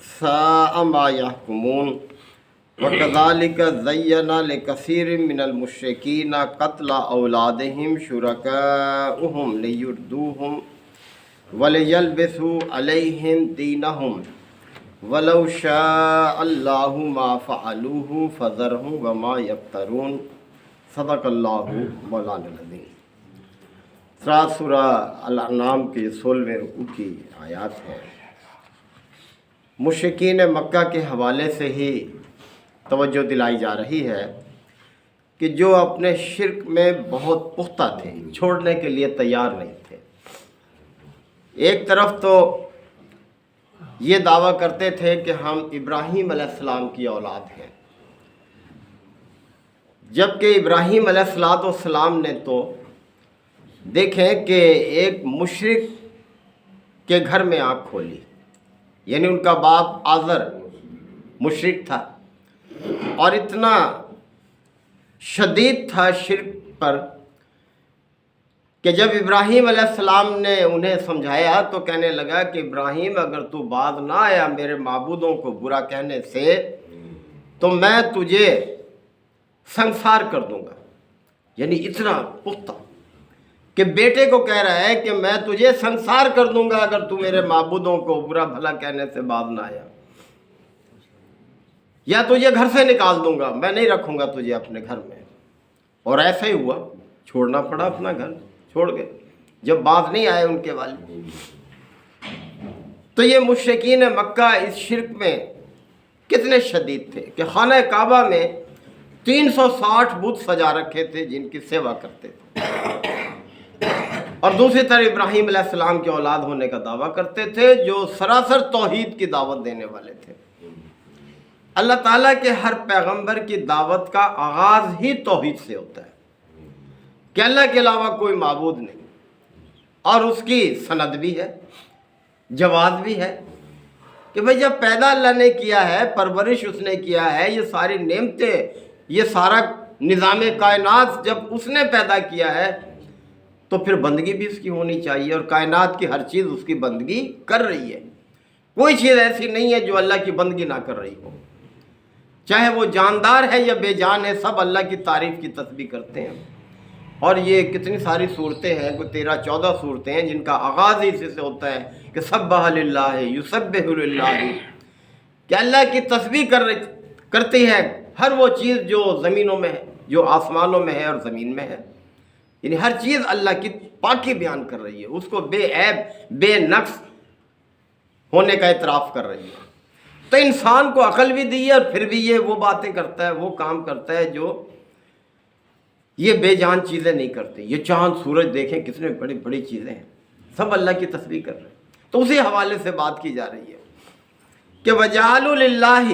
ساء ما يحكمون وكذلك زينا لكثير من المشركين قتل أولادهم شركاؤهم ليردوهم وليلبسوا عليهم دينهم ولو شاء الله ما فعلوه فذرهم وما يفترون صدق اللہ مولانا العظیم۔ سورہ الانعام کی 16ویں رکوع کی آیات ہے۔ مشرکین مکہ کے حوالے سے ہی توجہ دلائی جا رہی ہے کہ جو اپنے شرک میں بہت پختہ تھے، چھوڑنے کے لیے تیار نہیں تھے۔ ایک طرف تو یہ دعویٰ کرتے تھے کہ ہم ابراہیم علیہ السلام کی اولاد ہیں، جبکہ ابراہیم علیہ السلام نے تو دیکھیں کہ ایک مشرک کے گھر میں آنکھ کھولی، یعنی ان کا باپ آزر مشرک تھا اور اتنا شدید تھا شرک پر کہ جب ابراہیم علیہ السلام نے انہیں سمجھایا تو کہنے لگا کہ ابراہیم اگر تو باز نہ آیا میرے معبودوں کو برا کہنے سے تو میں تجھے سنسار کر دوں گا۔ یعنی اتنا پختہ کہ بیٹے کو کہہ رہا ہے کہ میں تجھے سنسار کر دوں گا اگر تو میرے معبودوں کو برا بھلا کہنے سے باز نہ آیا، یا تجھے گھر سے نکال دوں گا، میں نہیں رکھوں گا تجھے اپنے گھر میں۔ اور ایسا ہی ہوا، چھوڑنا پڑا، اپنا گھر چھوڑ گئے جب باز نہیں آئے ان کے والد۔ تو یہ مشرکین مکہ اس شرک میں کتنے شدید تھے کہ خانہ کعبہ میں 360 بت سجا رکھے تھے جن کی سیوا کرتے تھے، اور دوسری طرف ابراہیم علیہ السلام کے اولاد ہونے کا دعویٰ کرتے تھے جو سراسر توحید کی دعوت دینے والے تھے۔ اللہ تعالیٰ کے ہر پیغمبر کی دعوت کا آغاز ہی توحید سے ہوتا ہے کہ اللہ کے علاوہ کوئی معبود نہیں، اور اس کی سند بھی ہے، جواز بھی ہے کہ بھئی جب پیدا اللہ نے کیا ہے، پرورش اس نے کیا ہے، یہ ساری نعمتیں، یہ سارا نظام کائنات جب اس نے پیدا کیا ہے تو پھر بندگی بھی اس کی ہونی چاہیے، اور کائنات کی ہر چیز اس کی بندگی کر رہی ہے۔ کوئی چیز ایسی نہیں ہے جو اللہ کی بندگی نہ کر رہی ہو، چاہے وہ جاندار ہے یا بے جان ہے، سب اللہ کی تعریف کی تسبیح کرتے ہیں۔ اور یہ کتنی ساری صورتیں ہیں، کوئی 13-14 صورتیں ہیں جن کا آغاز ہی اسی سے ہوتا ہے کہ سبح للہ، یسبح للہ، کہ اللہ کی تسبیح کرتی ہے ہر وہ چیز جو زمینوں میں ہے، جو آسمانوں میں ہے اور زمین میں ہے، یعنی ہر چیز اللہ کی پاکی بیان کر رہی ہے، اس کو بے عیب بے نقص ہونے کا اعتراف کر رہی ہے۔ تو انسان کو عقل بھی دی ہے اور پھر بھی یہ وہ باتیں کرتا ہے، وہ کام کرتا ہے جو یہ بے جان چیزیں نہیں کرتے۔ یہ چاند سورج دیکھیں کتنے بڑی بڑی چیزیں ہیں، سب اللہ کی تسبیح کر رہے ہیں۔ تو اسی حوالے سے بات کی جا رہی ہے کہ وَجَعَلُوا لِلَّهِ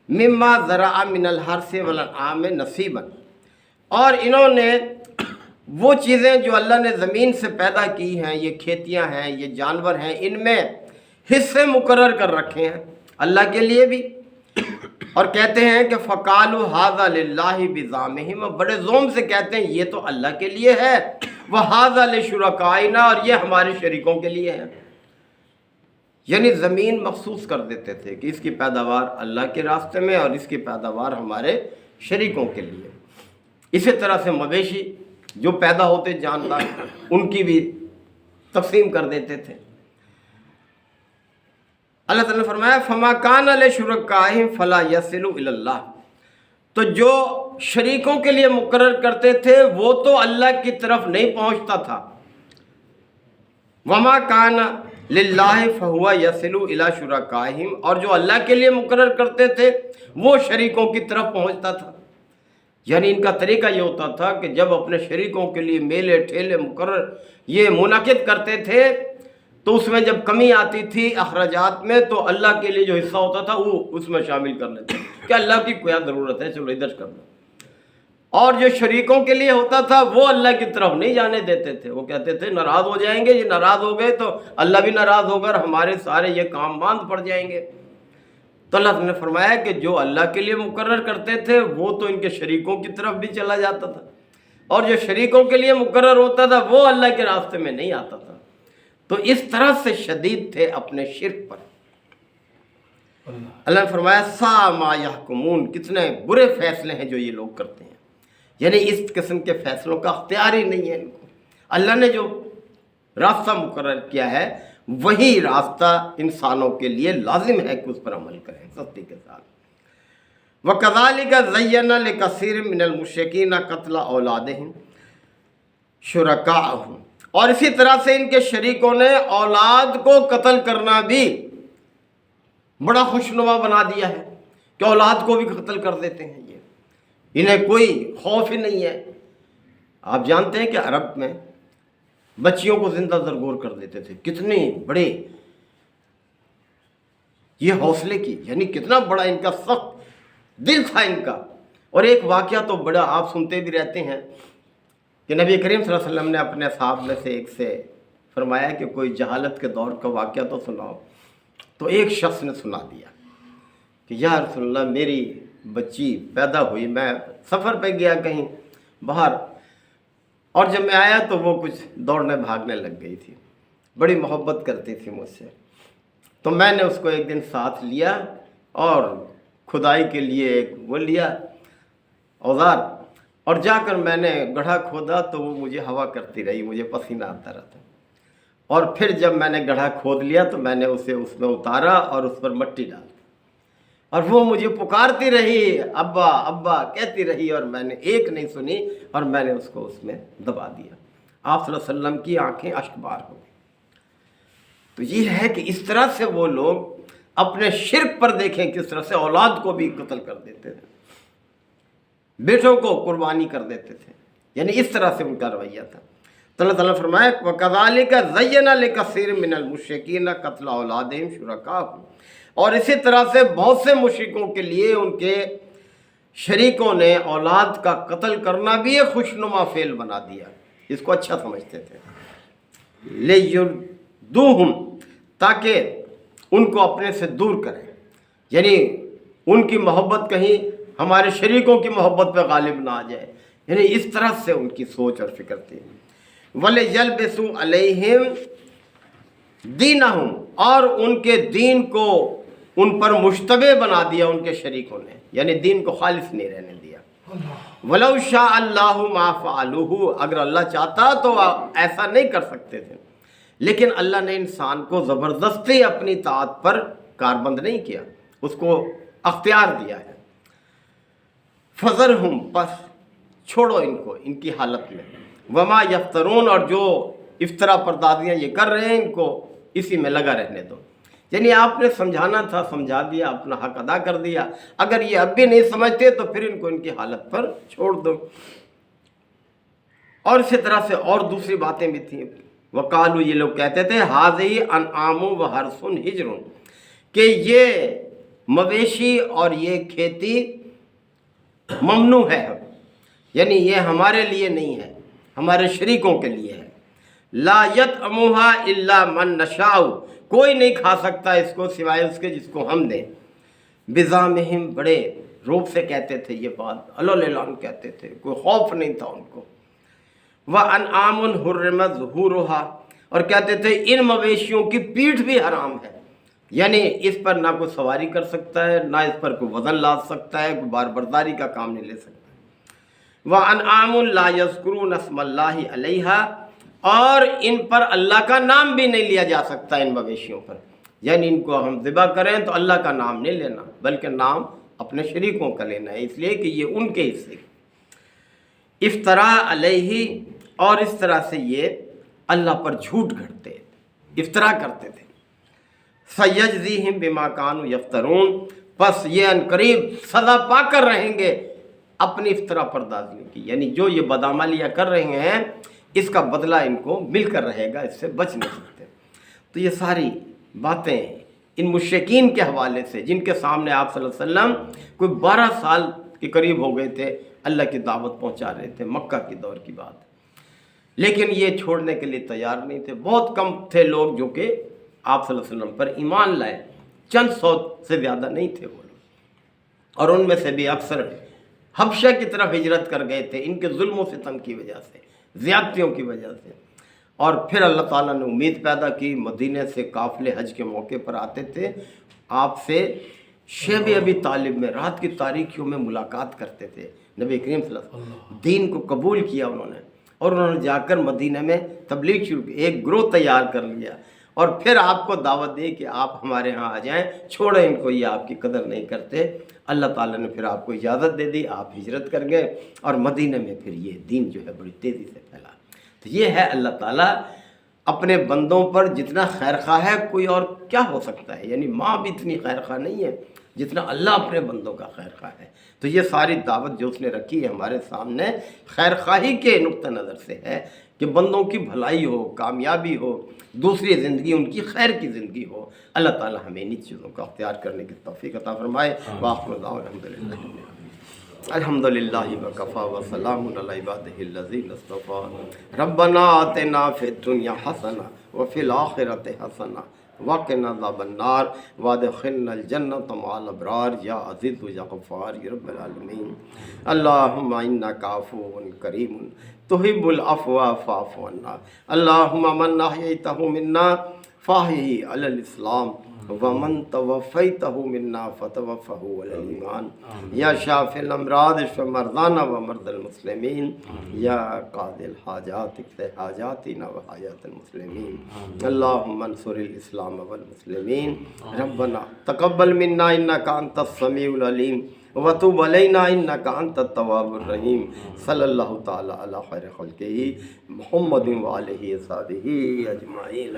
مِمَّا زَرَعَ مِنَ الْحَرْثِ وَالْأَنْعَامِ نَصِيبًا، اور انہوں نے وہ چیزیں جو اللہ نے زمین سے پیدا کی ہیں، یہ کھیتیاں ہیں، یہ جانور ہیں، ان میں حصے مقرر کر رکھے ہیں اللہ کے لیے بھی، اور کہتے ہیں کہ فَقَالُوا هَذَا لِلَّهِ بِزَعْمِهِمْ، بڑے زوم سے کہتے ہیں یہ تو اللہ کے لیے ہے، وَهَذَا لِشُرَكَائِنَا، اور یہ ہمارے شریکوں کے لیے ہے۔ یعنی زمین مخصوص کر دیتے تھے کہ اس کی پیداوار اللہ کے راستے میں اور اس کی پیداوار ہمارے شریکوں کے لیے۔ اسی طرح سے مویشی جو پیدا ہوتے جاندار ان کی بھی تقسیم کر دیتے تھے۔ اللہ تعالیٰ نے فرمایا فَمَا كَانَ لِشُرَكَائِهِمْ فَلَا يَصِلُ إِلَى اللَّهِ، تو جو شریکوں کے لیے مقرر کرتے تھے وہ تو اللہ کی طرف نہیں پہنچتا تھا۔ وَمَا كَانَ لِلَّهِ فَهُوَ يَصِلُ إِلَى شُرَكَائِهِمْ، اور جو اللہ کے لیے مقرر کرتے تھے وہ شریکوں کی طرف پہنچتا تھا۔ یعنی ان کا طریقہ یہ ہوتا تھا کہ جب اپنے شریکوں کے لیے میلے ٹھیلے مقرر یہ منعقد کرتے تھے تو اس میں جب کمی آتی تھی اخراجات میں تو اللہ کے لیے جو حصہ ہوتا تھا وہ اس میں شامل کر لیتے کہ اللہ کی کیا ضرورت ہے، چلو ادھر کر دو۔ اور جو شریکوں کے لیے ہوتا تھا وہ اللہ کی طرف نہیں جانے دیتے تھے، وہ کہتے تھے ناراض ہو جائیں گے، یہ ناراض ہو گئے تو اللہ بھی ناراض ہوگا اور ہمارے سارے یہ کام باندھ پڑ جائیں گے۔ تو اللہ نے فرمایا کہ جو اللہ کے لیے مقرر کرتے تھے وہ تو ان کے شریکوں کی طرف بھی چلا جاتا تھا، اور جو شریکوں کے لیے مقرر ہوتا تھا وہ اللہ کے راستے میں نہیں آتا تھا۔ تو اس طرح سے شدید تھے اپنے شرک پر۔ اللہ نے فرمایا سا ما یحکمون، کتنے برے فیصلے ہیں جو یہ لوگ کرتے ہیں، یعنی اس قسم کے فیصلوں کا اختیار ہی نہیں ہے ان کو۔ اللہ نے جو راستہ مقرر کیا ہے وہی راستہ انسانوں کے لیے لازم ہے کہ اس پر عمل کریں سختی کے ساتھ۔ وَكَذَلِكَ زَيَّنَ لِكَثِيرٍ مِّنَ الْمُشْرِكِينَ قَتْلَ أَوْلَادِهِمْ شُرَكَاءَهُمْ، اور اسی طرح سے ان کے شریکوں نے اولاد کو قتل کرنا بھی بڑا خوشنما بنا دیا ہے کہ اولاد کو بھی قتل کر دیتے ہیں، یہ انہیں کوئی خوف ہی نہیں ہے۔ آپ جانتے ہیں کہ عرب میں بچیوں کو زندہ درگور کر دیتے تھے، کتنے بڑے یہ حوصلے کی، یعنی کتنا بڑا ان کا سخت دل تھا ان کا۔ اور ایک واقعہ تو بڑا آپ سنتے بھی رہتے ہیں کہ نبی کریم صلی اللہ علیہ وسلم نے اپنے اصحاب میں سے ایک سے فرمایا کہ کوئی جہالت کے دور کا واقعہ تو سناؤ، تو ایک شخص نے سنا دیا کہ یا رسول اللہ میری بچی پیدا ہوئی، میں سفر پہ گیا کہیں باہر، اور جب میں آیا تو وہ کچھ دوڑنے بھاگنے لگ گئی تھی، بڑی محبت کرتی تھی مجھ سے، تو میں نے اس کو ایک دن ساتھ لیا اور کھدائی کے لیے ایک وہ لیا اوزار، اور جا کر میں نے گڑھا کھودا تو وہ مجھے ہوا کرتی رہی، مجھے پسینہ آتا رہتا، اور پھر جب میں نے گڑھا کھود لیا تو میں نے اسے اس میں اتارا اور اس پر مٹی ڈال دی، اور وہ مجھے پکارتی رہی ابا ابا کہتی رہی، اور میں نے ایک نہیں سنی اور میں نے اس کو اس میں دبا دیا۔ آپ صلی اللہ علیہ وسلم کی آنکھیں اشک بار ہو گئی۔ تو یہ ہے کہ اس طرح سے وہ لوگ اپنے شرک پر دیکھیں کس طرح سے اولاد کو بھی قتل کر دیتے تھے، بیٹوں کو قربانی کر دیتے تھے، یعنی اس طرح سے ان کا رویہ تھا۔ تو اللہ تعالیٰ نے فرمایا وَكَذَلِكَ زَيَّنَ لِكَثِيرٍ مِّنَ الْمُشْرِكِينَ قَتْلَ أَوْلَادِهِمْ شُرَكَاءَهُمْ، اور اسی طرح سے بہت سے مشرکوں کے لیے ان کے شریکوں نے اولاد کا قتل کرنا بھی ایک خوشنما فعل بنا دیا، اس کو اچھا سمجھتے تھے۔ لِيُرْدُوهُمْ، تاکہ ان کو اپنے سے دور کریں، یعنی ان کی محبت کہیں ہمارے شریکوں کی محبت پہ غالب نہ آ جائے، یعنی اس طرح سے ان کی سوچ اور فکر تھی۔ وَلِيَلْبِسُوا عَلَيْهِمْ دِينَهُمْ، اور ان کے دین کو ان پر مشتبہ بنا دیا ان کے شریکوں نے، یعنی دین کو خالص نہیں رہنے دیا۔ وَلَوْ شَاءَ اللَّهُ مَا فَعَلُوهُ، اگر اللہ چاہتا تو ایسا نہیں کر سکتے تھے، لیکن اللہ نے انسان کو زبردستی اپنی طاعت پر کاربند نہیں کیا، اس کو اختیار دیا ہے۔ فَذَرْهُمْ، پس چھوڑو ان کو ان کی حالت میں، وَمَا يَفْتَرُونَ، اور جو افطرا پردازیاں یہ کر رہے ہیں ان کو اسی میں لگا رہنے دو، یعنی آپ نے سمجھانا تھا سمجھا دیا، اپنا حق ادا کر دیا، اگر یہ اب بھی نہیں سمجھتے تو پھر ان کو ان کی حالت پر چھوڑ دو۔ اور اسی طرح سے اور دوسری باتیں بھی تھیں، وقالو، یہ لوگ کہتے تھے ھذہ انعام و حرث حجر، کہ یہ مویشی اور یہ کھیتی ممنوع ہے، یعنی یہ ہمارے لیے نہیں ہے، ہمارے شریکوں کے لیے ہے۔ لا یطعمها الا من نشاء، کوئی نہیں کھا سکتا اس کو سوائے اس کے جس کو ہم دیں۔ بزعمہم، بڑے روب سے کہتے تھے یہ بات، علل کہتے تھے، کوئی خوف نہیں تھا ان کو۔ وَأَنْعَامٌ حُرِّمَتْ ظُهُورُهَا، اور کہتے تھے ان مویشیوں کی پیٹھ بھی حرام ہے، یعنی اس پر نہ کوئی سواری کر سکتا ہے، نہ اس پر کوئی وزن لاد سکتا ہے، کوئی بار برداری کا کام نہیں لے سکتا۔ وَأَنْعَامٌ لَا يَذْكُرُونَ اسْمَ اللَّهِ عَلَيْهَا، اور ان پر اللہ کا نام بھی نہیں لیا جا سکتا ان مویشیوں پر، یعنی ان کو ہم ذبح کریں تو اللہ کا نام نہیں لینا، بلکہ نام اپنے شریکوں کا لینا ہے، اس لیے کہ یہ ان کے حصے۔ افطرا علیہ، اور اس طرح سے یہ اللہ پر جھوٹ گھڑتے، افطرا کرتے تھے۔ سیجزیہم بما کانوا یفترون، پس یہ عنقریب سزا پا کر رہیں گے اپنی افطرا پردازیوں کی، یعنی جو یہ بدعملیاں کر رہے ہیں اس کا بدلہ ان کو مل کر رہے گا، اس سے بچ نہیں سکتے۔ تو یہ ساری باتیں ان مشرکین کے حوالے سے، جن کے سامنے آپ صلی اللہ علیہ وسلم کوئی 12 سال کے قریب ہو گئے تھے اللہ کی دعوت پہنچا رہے تھے، مکہ کی دور کی بات، لیکن یہ چھوڑنے کے لیے تیار نہیں تھے۔ بہت کم تھے لوگ جو کہ آپ صلی اللہ علیہ وسلم پر ایمان لائے، چند سو سے زیادہ نہیں تھے وہ لوگ، اور ان میں سے بھی اکثر حبشہ کی طرف ہجرت کر گئے تھے ان کے ظلم و ستم کی وجہ سے، زیادتیوں کی وجہ سے۔ اور پھر اللہ تعالیٰ نے امید پیدا کی. مدینے سے قافلے حج کے موقع پر آتے تھے، آپ سے شیب ابی طالب میں رات کی تاریکیوں میں ملاقات کرتے تھے. نبی کریم صلی اللہ علیہ وسلم دین کو قبول کیا انہوں نے، اور انہوں نے جا کر مدینہ میں تبلیغ شروع کی، ایک گروہ تیار کر لیا، اور پھر آپ کو دعوت دی کہ آپ ہمارے ہاں آ جائیں، چھوڑیں ان کو، یہ آپ کی قدر نہیں کرتے. اللہ تعالیٰ نے پھر آپ کو اجازت دے دی، آپ ہجرت کر گئے، اور مدینہ میں پھر یہ دین جو ہے بڑی تیزی سے پھیلا. تو یہ ہے اللہ تعالیٰ اپنے بندوں پر جتنا خیر خواہ ہے، کوئی اور کیا ہو سکتا ہے؟ یعنی ماں بھی اتنی خیر خواہ نہیں ہے جتنا اللہ اپنے بندوں کا خیر خواہ ہے. تو یہ ساری دعوت جو اس نے رکھی ہے ہمارے سامنے، خیر خواہی کے نقطہ نظر سے ہے کہ بندوں کی بھلائی ہو، کامیابی ہو، دوسری زندگی ان کی خیر کی زندگی ہو. اللہ تعالیٰ ہمیں انہی چیزوں کا اختیار کرنے کی توفیق عطا فرمائے. وآخر دعوانا الحمدللہ وکفی وسلام علی عبادہ الذین اصطفی. ربنا آتنا فی الدنیا حسنہ وفی الآخرۃ حسنہ وقنا عذاب النار وادخلنا الجنۃ مع الابرار یا عزیز یا غفار یا رب العالمین. اللہم انک عفو کریم تحب العفو فاعف عنا. اللہم من احییتہ منا فاحیہ علی الاسلام ومن توفیتہ منا فتوفہ علی الایمان. یا شافی الامراض اشف مرضانا ومرضى المسلمین. یا قاضی الحاجات اقض حاجاتنا وحاجات المسلمین. اللہم انصر الاسلام والمسلمین. ربنا تقبل منا انک انت السمیع العلیم وتوب علینا انک انت التواب الرحیم. صلی اللہ تعالی علی خیر خلقہ محمد وآلہ وصحبہ اجمعین.